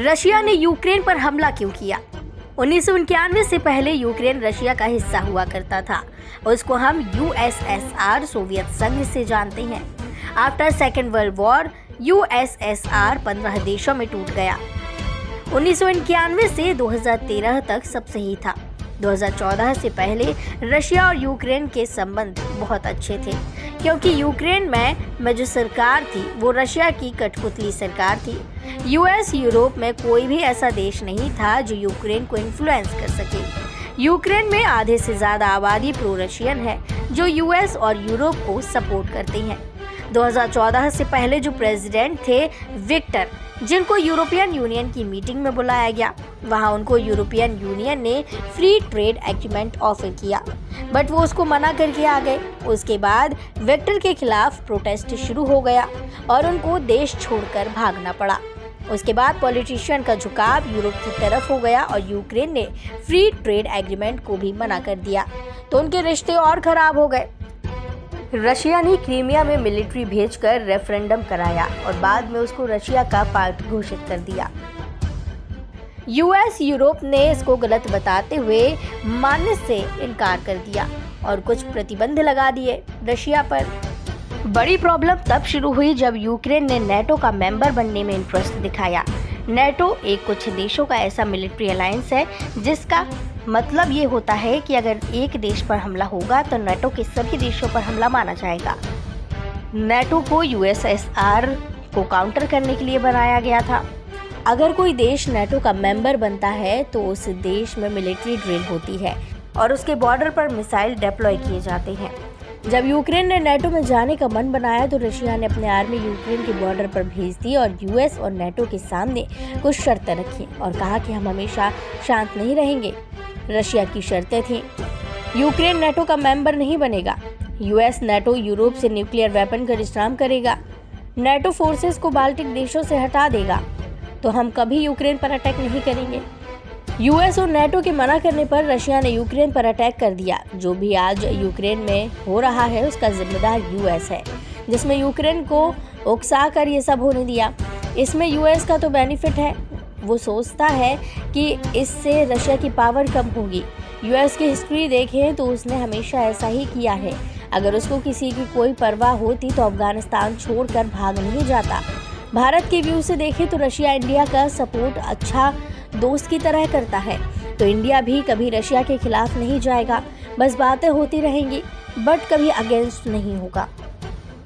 Russia ने Ukraine पर हमला क्यों किया? 1991 से पहले यूक्रेन रशिया का हिस्सा हुआ करता था। उसको हम यूएसएसआर सोवियत संघ से जानते हैं। After second world war USSR 15 देशों में टूट गया। 1991 से 2013 तक सब सही था। 2014 से पहले रशिया और यूक्रेन के संबंध बहुत अच्छे थे, क्योंकि यूक्रेन में जो सरकार थी वो रशिया की कठपुतली सरकार थी। यूएस यूरोप में कोई भी ऐसा देश नहीं था जो यूक्रेन को इन्फ्लुएंस कर सके। यूक्रेन में आधे से ज़्यादा आबादी प्रो रशियन है, जो यूएस और यूरोप को सपोर्ट करते हैं। 2014 से पहले जो प्रेसिडेंट थे विक्टर, जिनको यूरोपियन यूनियन की मीटिंग में बुलाया गया, वहां उनको यूरोपियन यूनियन ने फ्री ट्रेड एग्रीमेंट ऑफर किया, बट वो उसको मना करके आ गए। उसके बाद विक्टर के खिलाफ प्रोटेस्ट शुरू हो गया और उनको देश छोड़कर भागना पड़ा। उसके बाद पॉलिटिशियन का झुकाव यूरोप की तरफ हो गया और यूक्रेन ने फ्री ट्रेड एग्रीमेंट को भी मना कर दिया, तो उनके रिश्ते और खराब हो गए। रशिया ने क्रीमिया में मिलिट्री भेजकर रेफरेंडम कराया और बाद में उसको रशिया का पार्ट घोषित कर दिया। यूएस यूरोप ने इसको गलत बताते हुए मानने से इनकार कर दिया और कुछ प्रतिबंध लगा दिए रशिया पर। बड़ी प्रॉब्लम तब शुरू हुई जब यूक्रेन ने नेटो का मेंबर बनने में इंटरेस्ट दिखाया। नेटो एक कुछ देशों का ऐसा मिलिट्री अलायंस है जिसका मतलब ये होता है कि अगर एक देश पर हमला होगा तो नेटो के सभी देशों पर हमला माना जाएगा। नेटो को यूएसएसआर को काउंटर करने के लिए बनाया गया था। अगर कोई देश नेटो का मेंबर बनता है तो उस देश में मिलिट्री ड्रिल होती है और उसके बॉर्डर पर मिसाइल डिप्लॉय किए जाते हैं। जब यूक्रेन ने नेटो में जाने का मन बनाया तो रशिया ने अपनी आर्मी यूक्रेन के बॉर्डर पर भेज दी और यूएस और नेटो के सामने कुछ शर्तें रखी और कहा कि हम हमेशा शांत नहीं रहेंगे। रशिया की शर्तें थीं, यूक्रेन नेटो का मेंबर नहीं बनेगा, यूएस नेटो यूरोप से न्यूक्लियर वेपन का विश्राम करेगा, नेटो फोर्सेस को बाल्टिक देशों से हटा देगा, तो हम कभी यूक्रेन पर अटैक नहीं करेंगे। यूएस और नेटो के मना करने पर रशिया ने यूक्रेन पर अटैक कर दिया। जो भी आज यूक्रेन में हो रहा है उसका जिम्मेदार यूएस है, जिसमें यूक्रेन को उकसा कर ये सब होने दिया। इसमें यूएस का तो बेनिफिट है, वो सोचता है कि इससे रशिया की पावर कम होगी। यूएस की हिस्ट्री देखें तो उसने हमेशा ऐसा ही किया है। अगर उसको किसी की कोई परवाह होती तो अफगानिस्तान छोड़कर भाग नहीं जाता। भारत के व्यू से देखें तो रशिया इंडिया का सपोर्ट अच्छा दोस्त की तरह करता है, तो इंडिया भी कभी रशिया के खिलाफ नहीं जाएगा। बस बातें होती रहेंगी बट कभी अगेंस्ट नहीं होगा।